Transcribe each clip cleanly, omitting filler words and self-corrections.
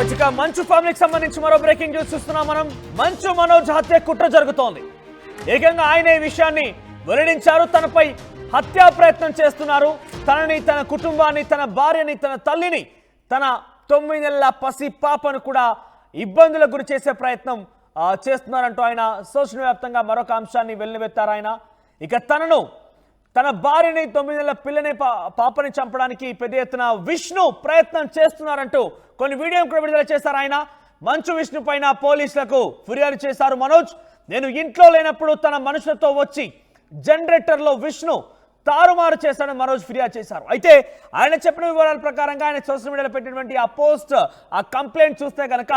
రైట్గా మంచు ఫ్యామిలీకి సంబంధించి మరో బ్రేకింగ్ న్యూస్ చూస్తున్నాం మనం. మంచు మనోజ్ హత్య కుట్ర జరుగుతోంది. ఏకంగా ఆయన ఈ విషయాన్ని వెల్లడించారు. తనపై హత్యా ప్రయత్నం చేస్తున్నారు. తనని, తన కుటుంబాన్ని, తన భార్యని, తన తల్లిని, తన 9 నెలల పసి పాపను కూడా ఇబ్బందులకు గురి చేసే ప్రయత్నం చేస్తున్నారంటూ ఆయన సోషల్ వ్యాప్తంగా మరొక అంశాన్ని వెల్లువెత్తారు. ఆయన ఇక తన భార్యని, 9 నెలల పిల్లని, పాపని చంపడానికి పెద్ద ఎత్తున విష్ణు ప్రయత్నం చేస్తున్నారంటూ కొన్ని వీడియోలు కూడా విడుదల చేశారు. ఆయన మంచు విష్ణు పైన పోలీసులకు ఫిర్యాదు చేశారు మనోజ్. నేను ఇంట్లో లేనప్పుడు తన మనుషులతో వచ్చి జనరేటర్లో విష్ణు తారుమారు చేశాడని మనోజ్ ఫిర్యాదు చేశారు. అయితే ఆయన చెప్పిన వివరాల ప్రకారంగా ఆయన సోషల్ మీడియాలో పెట్టినటువంటి ఆ పోస్ట్, ఆ కంప్లైంట్ చూస్తే కనుక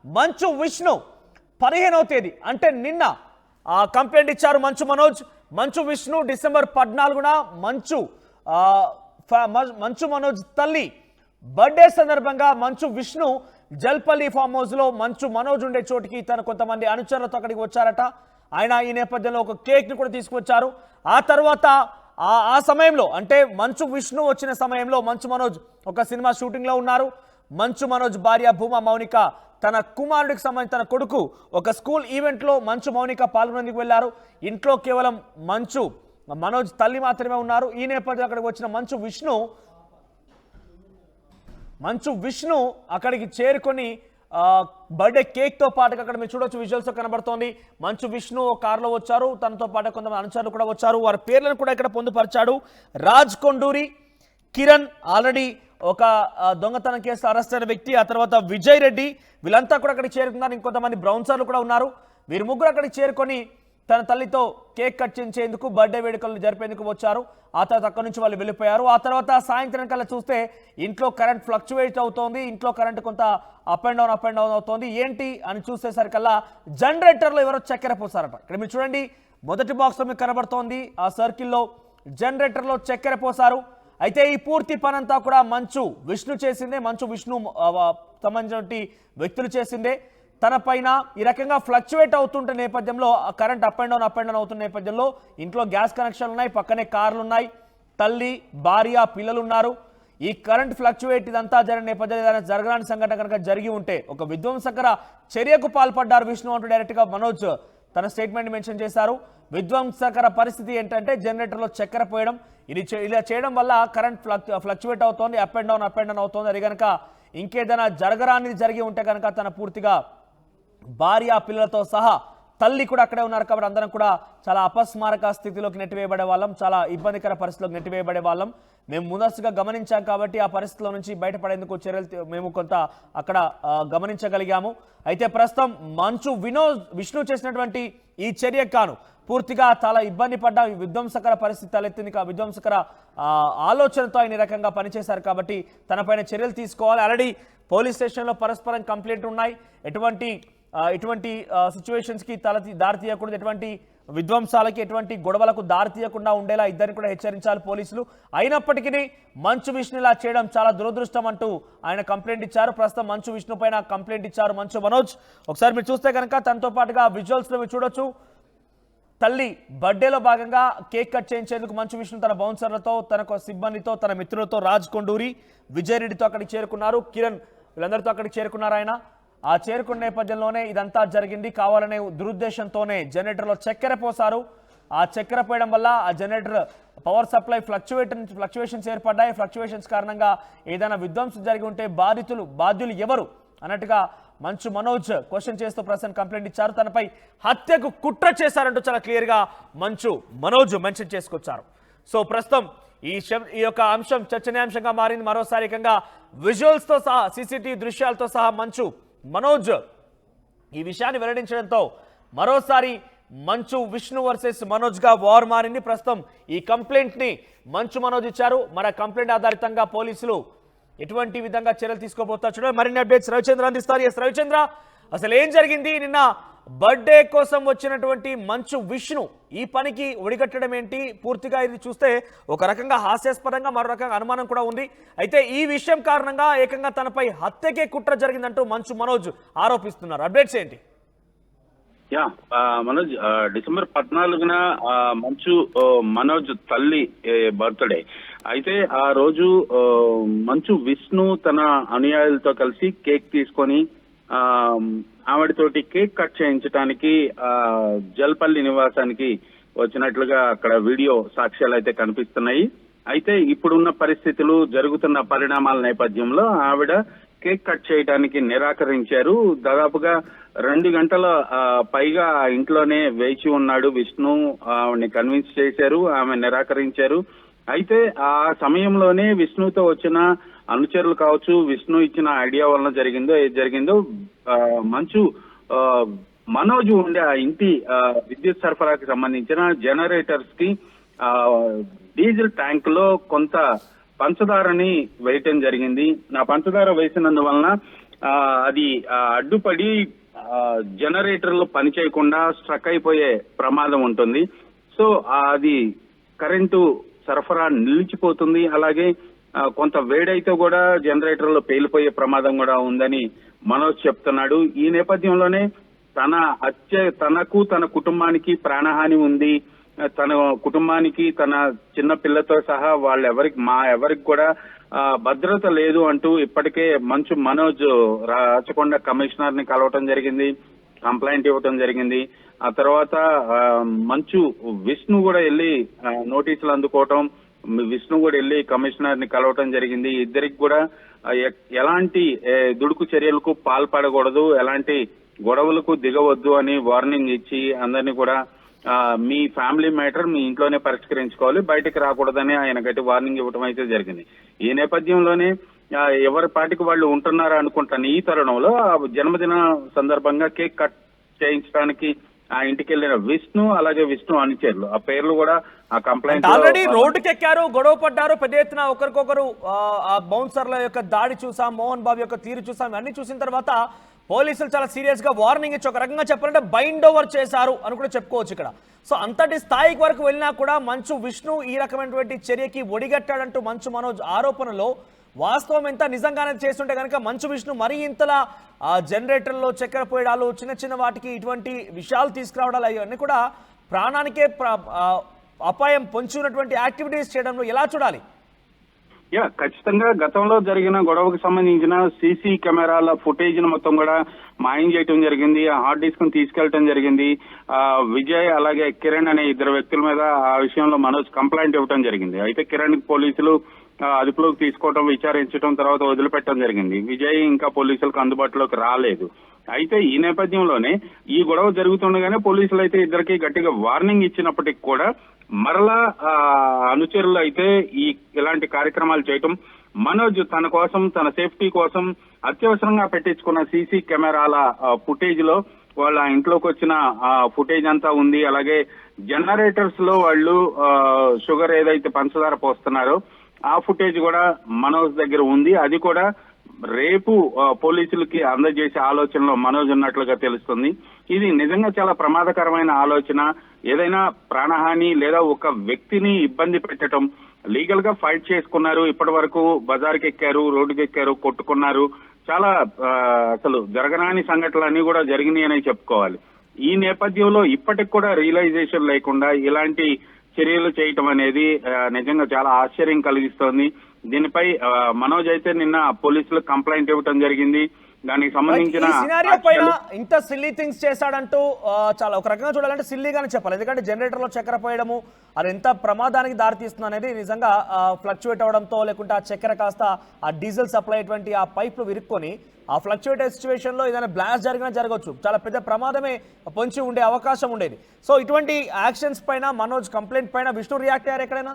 మంచు విష్ణు 15వ తేదీ అంటే నిన్న ఆ కంప్లైంట్ ఇచ్చారు మంచు మనోజ్. మంచు విష్ణు డిసెంబర్ 14న మంచు మనోజ్ తల్లి బర్త్డే సందర్భంగా మంచు విష్ణు జల్పల్లి ఫామ్ హౌస్ లో మంచు మనోజ్ ఉండే చోటికి తన కొంతమంది అనుచరులతో అక్కడికి వచ్చారట. ఆయన ఈ నేపథ్యంలో ఒక కేక్ ని కూడా తీసుకొచ్చారు. ఆ తర్వాత ఆ సమయంలో అంటే మంచు విష్ణు వచ్చిన సమయంలో మంచు మనోజ్ ఒక సినిమా షూటింగ్ లో ఉన్నారు. మంచు మనోజ్ భార్య భూమా మౌనిక తన కుమారుడికి సంబంధించి తన కొడుకు ఒక స్కూల్ ఈవెంట్ లో మంచు మౌనిక పాల్గొనేందుకు వెళ్లారు. ఇంట్లో కేవలం మనోజ్ తల్లి మాత్రమే ఉన్నారు. ఈ నేపథ్యంలో అక్కడికి వచ్చిన మంచు విష్ణు అక్కడికి చేరుకొని బర్త్డే కేక్ తో పాటుగా అక్కడ మీరు చూడొచ్చు విజువల్స్ కనబడుతోంది. మంచు విష్ణు కారులో వచ్చారు. తనతో పాటు కొంతమంది అనుచరులు కూడా వచ్చారు. వారి పేర్లను కూడా ఇక్కడ పొందుపరిచాడు. రాజ్ కొండూరి, కిరణ్ ఆల్రెడీ ఒక దొంగతనం కేసు అరెస్ట్ అయిన వ్యక్తి, ఆ తర్వాత విజయ్ రెడ్డి, వీళ్ళంతా కూడా అక్కడికి చేరుకున్నారు. ఇంకొంతమంది బ్రౌన్సర్లు కూడా ఉన్నారు. వీరు ముగ్గురు అక్కడికి చేరుకొని తన తల్లితో కేక్ కట్ చేయించేందుకు, బర్త్డే వేడుకలు జరిపేందుకు వచ్చారు. ఆ తర్వాత అక్కడి నుంచి వాళ్ళు వెళ్ళిపోయారు. ఆ తర్వాత సాయంత్రం కల్లా చూస్తే ఇంట్లో కరెంట్ ఫ్లక్చువేట్ అవుతోంది. ఇంట్లో కరెంట్ కొంత అప్ అండ్ డౌన్ అవుతోంది. ఏంటి అని చూసేసరికల్లా జనరేటర్లో ఎవరో చక్కెర పోసారట. ఇక్కడ మీరు చూడండి, మొదటి బాక్స్లో మీకు కనబడుతోంది. ఆ సర్కిల్లో జనరేటర్లో చక్కెర పోసారు. అయితే ఈ పూర్తి పనంతా కూడా మంచు విష్ణు చేసిందే. మంచు విష్ణు సంబంధించిన వ్యక్తులు చేసిందే. తన పైన ఈ రకంగా ఫ్లక్చువేట్ అవుతుంటే నేపథ్యంలో కరెంట్ అప్ అండ్ డౌన్ అవుతున్న నేపథ్యంలో ఇంట్లో గ్యాస్ కనెక్షన్లు ఉన్నాయి, పక్కనే కార్లు ఉన్నాయి, తల్లి, భార్య, పిల్లలు ఉన్నారు. ఈ కరెంట్ ఫ్లక్చువేట్ ఇదంతా జరిగిన నేపథ్యంలో ఏదైనా జరగని సంఘటన కనుక జరిగి ఉంటే ఒక విధ్వంసకర చర్యకు పాల్పడ్డారు విష్ణు అంటూ డైరెక్ట్గా మనోజ్ తన స్టేట్మెంట్ మెన్షన్ చేశారు. విధ్వంసకర పరిస్థితి ఏంటంటే జనరేటర్లో చక్కెర పోయడం. ఇలా చేయడం వల్ల కరెంట్ ఫ్లక్చువేట్ అవుతోంది, అప్ అండ్ డౌన్ అవుతోంది. అది కనుక ఇంకేదైనా జరగరానిది జరిగి ఉంటే కనుక తన పూర్తిగా భార్య, పిల్లలతో సహా తల్లి కూడా అక్కడే ఉన్నారు. కాబట్టి అందరం కూడా చాలా అపస్మారక స్థితిలోకి నెట్టివేయబడే వాళ్ళం, చాలా ఇబ్బందికర పరిస్థితిలోకి నెట్టివేయబడే వాళ్ళం. మేము ముందస్తుగా గమనించాం కాబట్టి ఆ పరిస్థితుల నుంచి బయటపడేందుకు చర్యలు మేము కొంత అక్కడ గమనించగలిగాము. అయితే ప్రస్తుతం మంచు విష్ణు చేసినటువంటి ఈ చర్యకు గాను పూర్తిగా చాలా ఇబ్బంది పడ్డ విధ్వంసకర పరిస్థితి తలెత్తింది. విధ్వంసకర ఆలోచనతో ఆయన ఈ రకంగా పనిచేశారు కాబట్టి తనపైన చర్యలు తీసుకోవాలి. ఆల్రెడీ పోలీస్ స్టేషన్లో పరస్పరం కంప్లైంట్ ఉన్నాయి. ఎటువంటి సిచ్యువేషన్స్కి దారి తీయకూడదు, ఎటువంటి విధ్వంసాలకి, ఎటువంటి గొడవలకు దారి తీయకుండా ఉండేలా ఇద్దరిని కూడా హెచ్చరించాలి పోలీసులు. అయినప్పటికీ మంచు విష్ణు ఇలా చేయడం చాలా దురదృష్టం అంటూ ఆయన కంప్లైంట్ ఇచ్చారు. ప్రస్తుతం మంచు విష్ణు పైన కంప్లైంట్ ఇచ్చారు మంచు మనోజ్. ఒకసారి మీరు చూస్తే కనుక తనతో పాటుగా విజువల్స్లో మీరు చూడొచ్చు, తల్లి బర్త్డేలో భాగంగా కేక్ కట్ చేయించేందుకు మంచు విష్ణు తన బౌన్సర్లతో, తన సిబ్బందితో, తన మిత్రులతో, రాజ్ కొండూరి, విజయ్ రెడ్డితో అక్కడికి చేరుకున్నారు. కిరణ్ వీళ్ళందరితో అక్కడికి చేరుకున్నారు. ఆయన ఆ చేరుకున్న నేపథ్యంలోనే ఇదంతా జరిగింది. కావాలనే దురుద్దేశంతోనే జనరేటర్లో చక్కెర పోసారు. ఆ చక్కెర పోయడం వల్ల ఆ జనరేటర్ పవర్ సప్లై ఫ్లక్చువేషన్స్ ఏర్పడ్డాయి. ఫ్లక్చువేషన్స్ కారణంగా ఏదైనా విధ్వంసం జరిగి ఉంటే బాధ్యులు ఎవరు అన్నట్టుగా మంచు మనోజ్ క్వశ్చన్ చేస్తూ ప్రస్తుతం కంప్లైంట్ ఇచ్చారు. తనపై హత్యకు కుట్ర చేశారంటూ చాలా క్లియర్గా మంచు మనోజ్ మెన్షన్ చేసుకొచ్చారు. సో ప్రస్తుతం ఈ యొక్క అంశం చర్చనీయాంశంగా మారింది. మరోసారి ఏకంగా విజువల్స్తో సహా, సీసీటీవీ దృశ్యాలతో సహా మంచు మనోజ్ ఈ విషయాన్ని వెల్లడించడంతో మరోసారి మంచు విష్ణు వర్సెస్ మనోజ్ గా వార్ మారింది. ప్రస్తుతం ఈ కంప్లైంట్ ని మంచు మనోజ్ ఇచ్చారు. మరి కంప్లైంట్ ఆధారితంగా పోలీసులు ఎటువంటి విధంగా చర్యలు తీసుకోబోతారు చూడండి. మరిన్ని అప్డేట్స్ రవిచంద్ర అందిస్తారు. ఎస్ రవిచంద్ర, అసలు ఏం జరిగింది? నిన్న బర్త్డే కోసం వచ్చినటువంటి మంచు విష్ణు ఈ పనికి ఒడిగట్టడం ఏంటి? పూర్తిగా ఇది చూస్తే ఒక రకంగా హాస్యాస్పదంగా, మరో రకంగా అనుమానం కూడా ఉంది. అయితే ఈ విషయం కారణంగా ఏకంగా తనపై హత్యకే కుట్ర జరిగిందంటూ మంచు మనోజ్ ఆరోపిస్తున్నారు. అప్డేట్స్ ఏంటి? మనోజ్, డిసెంబర్ 14న మంచు మనోజ్ తల్లి బర్త్డే. అయితే ఆ రోజు మంచు విష్ణు తన అనుయాయులతో కలిసి కేక్ తీసుకొని ఆవిడతోటి కేక్ కట్ చేయించడానికి జల్పల్లి నివాసానికి వచ్చినట్లుగా అక్కడ వీడియో సాక్ష్యాలు అయితే కనిపిస్తున్నాయి. అయితే ఇప్పుడున్న పరిస్థితులు, జరుగుతున్న పరిణామాల నేపథ్యంలో ఆవిడ కేక్ కట్ చేయడానికి నిరాకరించారు. దాదాపుగా 2 గంటల పైగా ఆ ఇంట్లోనే వేచి ఉన్నాడు విష్ణు. ఆవిడని కన్విన్స్ చేశారు, ఆమె నిరాకరించారు. అయితే ఆ సమయంలోనే విష్ణుతో వచ్చిన అనుచరులు కావచ్చు, విష్ణు ఇచ్చిన ఐడియా వలన ఏది జరిగిందో మంచు మనోజ్ ఉండే ఆ ఇంటి విద్యుత్ సరఫరాకి సంబంధించిన జనరేటర్స్ కి డీజిల్ ట్యాంక్ లో కొంత పంచదారని వేయటం జరిగింది. ఆ పంచదార వేసినందువలన అది అడ్డుపడి జనరేటర్లు పని చేయకుండా స్ట్రక్ అయిపోయే ప్రమాదం ఉంటుంది. సో అది కరెంటు సరఫరా నిలిచిపోతుంది. అలాగే కొంత వేడైతే కూడా జనరేటర్లు పేలిపోయే ప్రమాదం కూడా ఉందని మనోజ్ చెప్తున్నాడు. ఈ నేపథ్యంలోనే తనకు తన కుటుంబానికి ప్రాణహాని ఉంది, తన కుటుంబానికి తన చిన్న పిల్లతో సహా ఎవరికి కూడా భద్రత లేదు అంటూ ఇప్పటికే మంచు మనోజ్ రాచకొండ కమిషనర్ ని కలవటం జరిగింది, కంప్లైంట్ ఇవ్వటం జరిగింది. ఆ తర్వాత మంచు విష్ణు కూడా వెళ్ళి నోటీసులు అందుకోవటం, విష్ణు కూడా వెళ్ళి కమిషనర్ ని కలవటం జరిగింది. ఇద్దరికి కూడా ఎలాంటి దుడుకు చర్యలకు పాల్పడకూడదు, ఎలాంటి గొడవలకు దిగవద్దు అని వార్నింగ్ ఇచ్చి అందరినీ కూడా మీ ఫ్యామిలీ మ్యాటర్ మీ ఇంట్లోనే పరిష్కరించుకోవాలి, బయటకు రాకూడదని ఆయన గట్టి వార్నింగ్ ఇవ్వటం అయితే జరిగింది. ఈ నేపథ్యంలోనే ఎవరి పాటికి వాళ్ళు ఉంటున్నారా అనుకుంటాను. ఈ తరుణంలో జన్మదిన సందర్భంగా కేక్ కట్ చేయించడానికి ఆ ఇంటికి వెళ్ళిన విష్ణు, అలాగే విష్ణు అనుచరులు, ఆ పేర్లు కూడా ఆ కంప్లైంట్ ఆల్రెడీ రోడ్డుకెక్కారు, గొడవ పడ్డారు, పెద్ద ఎత్తున ఒకరికొకరు ఆ బౌన్సర్ల యొక్క దాడి చూసాం, మోహన్ బాబు యొక్క తీరు చూసాం. అన్ని చూసిన తర్వాత పోలీసులు చాలా సీరియస్ గా వార్నింగ్ ఇచ్చి ఒక రకంగా చెప్పాలంటే బైండ్ ఓవర్ చేశారు అని కూడా చెప్పుకోవచ్చు ఇక్కడ. సో అంతటి స్థాయికి వరకు వెళ్ళినా కూడా మంచు విష్ణు ఈ రకమైనటువంటి చర్యకి ఒడిగట్టాడంటూ మంచు మనోజ్ ఆరోపణలో వాస్తవం ఎంత, నిజంగానే చేస్తుంటే కనుక మంచు విష్ణు మరీ ఇంతలా జనరేటర్లో చక్కెర పోయడాలు, చిన్న చిన్న వాటికి ఇటువంటి విషయాలు తీసుకురావడాలు అవన్నీ కూడా ప్రాణానికే అపాయం పొంచి ఉన్నటువంటి యాక్టివిటీస్ చేయడంలో ఎలా చూడాలి? ఖచ్చితంగా గతంలో జరిగిన గొడవకు సంబంధించిన సీసీ కెమెరాల ఫుటేజ్ ను మొత్తం కూడా మాయం చేయటం జరిగింది, ఆ హార్డ్ డిస్క్ ను తీసుకెళ్లటం జరిగింది. విజయ్ అలాగే కిరణ్ అనే ఇద్దరు వ్యక్తుల మీద ఆ విషయంలో మనోజ్ కంప్లైంట్ ఇవ్వటం జరిగింది. అయితే కిరణ్ పోలీసులు అదుపులోకి తీసుకోవటం, విచారించడం, తర్వాత వదిలిపెట్టడం జరిగింది. విజయ్ ఇంకా పోలీసులకు అందుబాటులోకి రాలేదు. అయితే ఈ నేపథ్యంలోనే ఈ గొడవ జరుగుతుండగానే పోలీసులు అయితే ఇద్దరికి గట్టిగా వార్నింగ్ ఇచ్చినప్పటికీ కూడా మరలా అనుచరులు అయితే ఇలాంటి కార్యక్రమాలు చేయటం, మనోజ్ తన కోసం, తన సేఫ్టీ కోసం అత్యవసరంగా పెట్టించుకున్న సీసీ కెమెరాల ఫుటేజ్ లో వాళ్ళ ఇంట్లోకి వచ్చిన ఫుటేజ్ అంతా ఉంది. అలాగే జనరేటర్స్ లో వాళ్ళు షుగర్ ఏదైతే పంచదార పోస్తున్నారో ఆ ఫుటేజ్ కూడా మనోజ్ దగ్గర ఉంది. అది కూడా రేపు పోలీసులకి అందజేసే ఆలోచనలో మనోజ్ ఉన్నట్లుగా తెలుస్తుంది. ఇది నిజంగా చాలా ప్రమాదకరమైన ఆలోచన. ఏదైనా ప్రాణహాని లేదా ఒక వ్యక్తిని ఇబ్బంది పెట్టడం, లీగల్ గా ఫైట్ చేసుకున్నారు, ఇప్పటి వరకు బజార్కి ఎక్కారు, రోడ్డుకి ఎక్కారు, కొట్టుకున్నారు, చాలా అసలు జరగనాని సంఘటనలన్నీ కూడా జరిగినాయి అని చెప్పుకోవాలి. ఈ నేపథ్యంలో ఇప్పటికి కూడా రియలైజేషన్ లేకుండా ఇలాంటి చర్యలు చేయటం అనేది నిజంగా చాలా ఆశ్చర్యం కలిగిస్తోంది. దీనిపై మనోజ్ అయితే నిన్న పోలీసులకు కంప్లైంట్ ఇవ్వటం జరిగింది. దానికి సంబంధించిన ఇంత సిల్లీ థింగ్స్ చేశాడంటూ చాలా ఒక రకంగా చూడాలంటే సిల్లీగానే చెప్పాలి. ఎందుకంటే జనరేటర్ లో చక్కెర పోయడము అది ఎంత ప్రమాదానికి దారితీస్తుంది అనేది నిజంగా ఫ్లక్చువేట్ అవడంతో, లేకుంటే ఆ చక్కెర కాస్త ఆ డీజిల్ సప్లై అటువంటి ఆ పైప్లు విరుక్కొని ఆ ఫ్లక్చువేట్ సిచ్యువేషన్ లో ఏదైనా బ్లాస్ట్ జరిగినా జరగవచ్చు, చాలా పెద్ద ప్రమాదమే పొంచి ఉండే అవకాశం ఉండేది. సో ఇటువంటి యాక్షన్స్ పైన మనోజ్ కంప్లైంట్ పైన విష్ణు రియాక్ట్ అయ్యారు ఎక్కడైనా?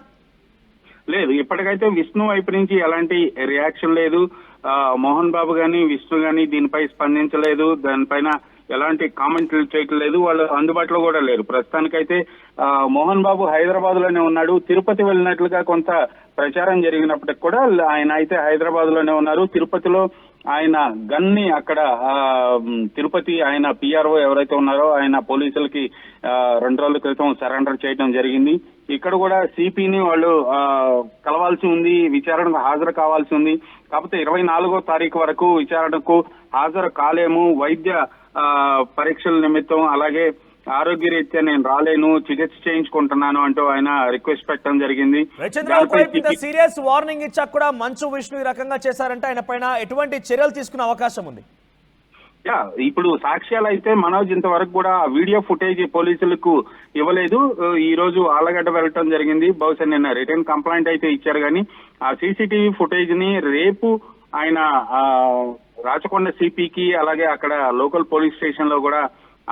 లేదు, ఇప్పటికైతే విష్ణు వైపు నుంచి ఎలాంటి రియాక్షన్ లేదు. మోహన్ బాబు గాని విష్ణు గాని దీనిపై స్పందించలేదు, దానిపైన ఎలాంటి కామెంట్లు చేయటం లేదు, వాళ్ళు అందుబాటులో కూడా లేరు. ప్రస్తుతానికైతే మోహన్ బాబు హైదరాబాద్ లోనే ఉన్నాడు. తిరుపతి వెళ్ళినట్లుగా కొంత ప్రచారం జరిగినప్పటికి కూడా ఆయన అయితే హైదరాబాద్ లోనే ఉన్నారు. తిరుపతిలో ఆయన గన్ని అక్కడ తిరుపతి ఆయన పిఆర్ఓ ఎవరైతే ఉన్నారో ఆయన పోలీసులకి 2 రోజుల క్రితం సరెండర్ చేయడం జరిగింది. ఇక్కడ కూడా సిపిని వాళ్ళు కలవాల్సి ఉంది, విచారణకు హాజరు కావాల్సి ఉంది. కాకపోతే 24వ తారీఖు వరకు విచారణకు హాజరు కాలేము, వైద్య పరీక్షల నిమిత్తం అలాగే ఆరోగ్యరీత్యా నేను రాలేను, చికిత్స చేయించుకుంటున్నాను అంటూ ఆయన రిక్వెస్ట్ పెట్టడం జరిగింది. రవిచంద్ర, ఒకవైపు ఇంత సీరియస్ వార్నింగ్ ఇచ్చాక కూడా మంచు విష్ణు ఈ రకంగా చేశారంటే ఆయన పైన ఎటువంటి చర్యలు తీసుకునే అవకాశం ఉంది? ఇప్పుడు సాక్ష్యాలు అయితే మనోజ్ ఇంతవరకు కూడా వీడియో ఫుటేజ్ పోలీసులకు ఇవ్వలేదు. ఈ రోజు ఆళ్లగడ్డ వెళ్ళటం జరిగింది. బహుశా నిన్న రిటర్న్ కంప్లైంట్ అయితే ఇచ్చారు, కానీ ఆ సీసీటీవీ ఫుటేజ్ ని రేపు ఆయన రాచకొండ సిపికి అలాగే అక్కడ లోకల్ పోలీస్ స్టేషన్ లో కూడా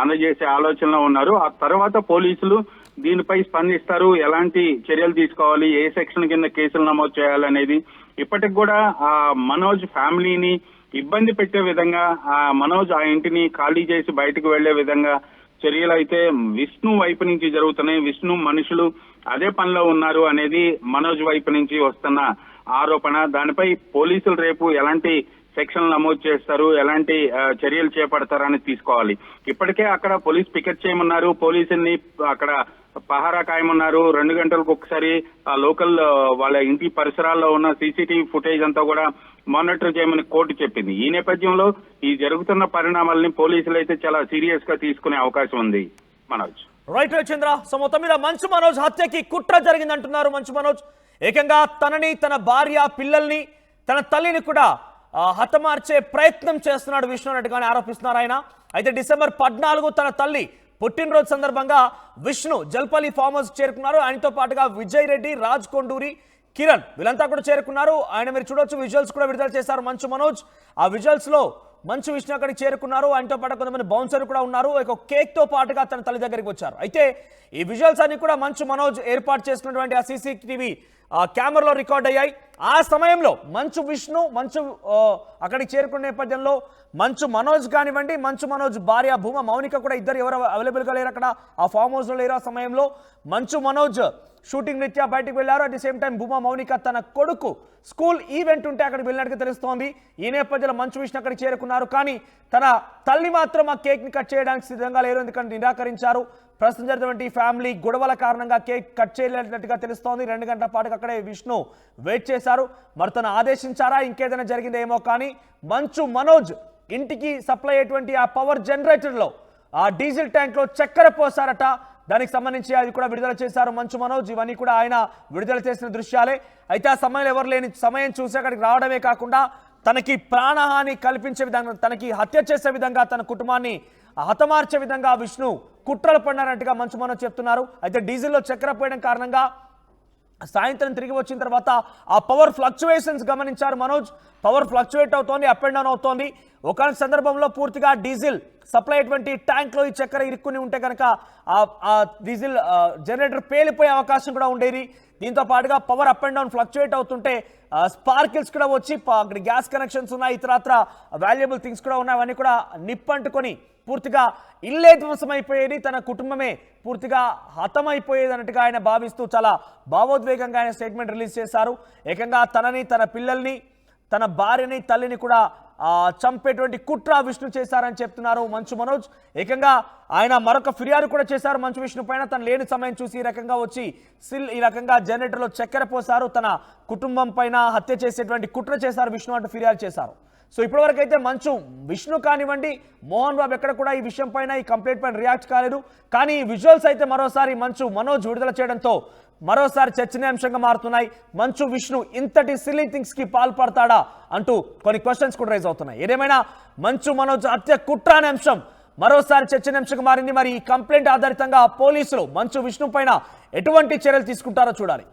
అందజేసే ఆలోచనలో ఉన్నారు. ఆ తర్వాత పోలీసులు దీనిపై స్పందిస్తారు, ఎలాంటి చర్యలు తీసుకోవాలి, ఏ సెక్షన్ కింద కేసులు నమోదు చేయాలనేది. ఇప్పటికి కూడా ఆ మనోజ్ ఫ్యామిలీని ఇబ్బంది పెట్టే విధంగా ఆ మనోజ్ ఆ ఇంటిని ఖాళీ చేసి బయటకు వెళ్లే విధంగా చర్యలు అయితే విష్ణు వైపు నుంచి జరుగుతున్నాయి. విష్ణు మనుషులు అదే పనిలో ఉన్నారు అనేది మనోజ్ వైపు నుంచి వస్తున్న ఆరోపణ. దానిపై పోలీసులు రేపు ఎలాంటి సెక్షన్లు నమోదు చేస్తారు, ఎలాంటి చర్యలు చేపడతారని తీసుకోవాలి. ఇప్పటికే అక్కడ పోలీస్ పికెట్ చేయమన్నారు, పోలీసుల్ని అక్కడ పహారా కాయమన్నారు. 2 గంటలకు ఒకసారి ఆ లోకల్ వాళ్ళ ఇంటి పరిసరాల్లో ఉన్న సీసీటీవీ ఫుటేజ్ అంతా కూడా మానిటర్ చేయమని కోర్టు చెప్పింది. ఈ నేపథ్యంలో ఈ జరుగుతున్న పరిణామాలని పోలీసులు అయితే చాలా సీరియస్ గా తీసుకునే అవకాశం ఉంది. మనోజ్ రైట్ రవిచంద్ర, సో మొత్తం మీద మంచు మనోజ్ హత్యకి కుట్ర జరిగిందంటున్నారు మంచు మనోజ్. ఏకంగా తనని, తన భార్య, పిల్లల్ని, తన తల్లిని కూడా హతమార్చే ప్రయత్నం చేస్తున్నాడు విష్ణు అన్నట్టుగానే ఆరోపిస్తున్నారు ఆయన. అయితే డిసెంబర్ 14 తన తల్లి పుట్టినరోజు సందర్భంగా విష్ణు జల్పల్లి ఫామ్ హౌస్ చేరుకున్నారు. ఆయనతో పాటుగా విజయ్ రెడ్డి, రాజ్ కొండూరి, కిరణ్ వీళ్ళంతా కూడా చేరుకున్నారు. ఆయన మీరు చూడొచ్చు, విజువల్స్ కూడా విడుదల చేశారు మంచు మనోజ్. ఆ విజువల్స్ లో మంచు విష్ణు అక్కడికి చేరుకున్నారు. ఆయనతో పాటు కొంతమంది బౌన్సర్ కూడా ఉన్నారు. ఒక కేక్ తో పాటుగా తన తల్లి దగ్గరికి వచ్చారు. అయితే ఈ విజువల్స్ అన్ని కూడా మంచు మనోజ్ ఏర్పాటు చేసుకున్నటువంటి ఆ సీసీటీవీ కెమెరాలో రికార్డ్ అయ్యాయి. ఆ సమయంలో మంచు విష్ణు అక్కడికి చేరుకున్న నేపథ్యంలో మంచు మనోజ్ కానివ్వండి, మంచు మనోజ్ భార్య భూమా మౌనిక కూడా ఇద్దరు ఎవరు అవైలబుల్ గా లేరు అక్కడ ఆ ఫామ్ హౌస్ లో లేరు. ఆ సమయంలో మంచు మనోజ్ షూటింగ్ రీత్యా బయటకు వెళ్లారు. At the same time Bhuma Mounika తన కొడుకు స్కూల్ ఈవెంట్ ఉంటే అక్కడికి వెళ్ళినట్టుగా తెలుస్తోంది. ఈ నేపథ్యంలో మంచు విష్ణు అక్కడికి చేరుకున్నారు. కానీ తన తల్లి మాత్రం ఆ కేక్ ని కట్ చేయడానికి సిద్ధంగా లేరు, ఎందుకంటే నిరాకరించారు. ప్రస్తుతం జరిగినటువంటి ఫ్యామిలీ గొడవల కారణంగా కేక్ కట్ చేయలేనట్టుగా తెలుస్తోంది. 2 గంటల పాటు అక్కడే విష్ణు వెయిట్ చేశారు. మరి తను ఆదేశించారా, ఇంకేదైనా జరిగిందేమో కానీ మంచు మనోజ్ ఇంటికి సప్లై అయ్యేటువంటి ఆ పవర్ జనరేటర్ లో ఆ డీజిల్ ట్యాంక్ లో చక్కెర పోసారట. దానికి సంబంధించి అది కూడా విడుదల చేశారు మంచు మనోజ్. ఇవన్నీ కూడా ఆయన విడుదల చేసిన దృశ్యాలే. అయితే ఆ సమయంలో ఎవరు లేని సమయం చూసి అక్కడికి రావడమే కాకుండా తనకి ప్రాణహాని కల్పించే విధంగా, తనకి హత్య చేసే విధంగా, తన కుటుంబాన్ని హతమార్చే విధంగా విష్ణు కుట్రలు పడినారంటగా మంచు మనోజ్ చెప్తున్నారు. అయితే డీజిల్లో చక్కెర పోయడం కారణంగా సాయంత్రం తిరిగి వచ్చిన తర్వాత ఆ పవర్ ఫ్లక్చువేషన్స్ గమనించారు మనోజ్. పవర్ ఫ్లక్చువేట్ అవుతోంది, అప్ అండ్ డౌన్ అవుతోంది. ఒక సందర్భంలో పూర్తిగా డీజిల్ సప్లై అయ్యేటువంటి ట్యాంక్ లో ఈ చక్కెర ఇరుక్కుని ఉంటే కనుక ఆ డీజిల్ జనరేటర్ పేలిపోయే అవకాశం కూడా ఉండేది. దీంతో పాటుగా power up and down fluctuate అవుతుంటే స్పార్కిల్స్ కూడా వచ్చి అక్కడ గ్యాస్ కనెక్షన్స్ ఉన్నాయి, ఇతరత్ర వాల్యుబుల్ థింగ్స్ కూడా ఉన్నాయి. అవన్నీ కూడా నిప్పంటుకొని పూర్తిగా ఇల్లే ధ్వంసమైపోయేది, తన కుటుంబమే పూర్తిగా హతమైపోయేది అన్నట్టుగా ఆయన భావిస్తూ చాలా భావోద్వేగంగా ఆయన స్టేట్మెంట్ రిలీజ్ చేశారు. ఏకంగా తనని, తన పిల్లల్ని, తన భార్యని, తల్లిని కూడా చంపేటువంటి కుట్ర విష్ణు చేశారని చెప్తున్నారు మంచు మనోజ్. ఏకంగా ఆయన మరొక ఫిర్యాదు కూడా చేశారు మంచు విష్ణు పైన. తను లేని సమయం చూసి ఈ రకంగా వచ్చి ఈ రకంగా జనరేటర్లో చక్కెర పోశారు, తన కుటుంబం పైన హత్య చేసేటువంటి కుట్ర చేశారు విష్ణు అంటూ ఫిర్యాదు చేశారు. సో ఇప్పటివరకు అయితే మంచు విష్ణు కానివ్వండి, మోహన్ బాబు ఎక్కడ కూడా ఈ విషయం పైన, ఈ కంప్లైంట్ పైన రియాక్ట్ కాలేదు. కానీ ఈ విజువల్స్ అయితే మరోసారి మంచు మనోజ్ విడుదల చేయడంతో మరోసారి చర్చనీయాంశంగా మారుతున్నాయి. మంచు విష్ణు ఇంతటి సిల్లీ థింగ్స్ కి పాల్పడతాడా అంటూ కొన్ని క్వశ్చన్స్ కూడా రైజ్ అవుతున్నాయి. ఏదేమైనా మంచు మనోజ్ హత్య కుట్ర అనే అంశం మరోసారి చర్చనీయాంశంగా మారింది. మరి ఈ కంప్లైంట్ ఆధారితంగా పోలీసులు మంచు విష్ణు పైన ఎటువంటి చర్యలు తీసుకుంటారో చూడాలి.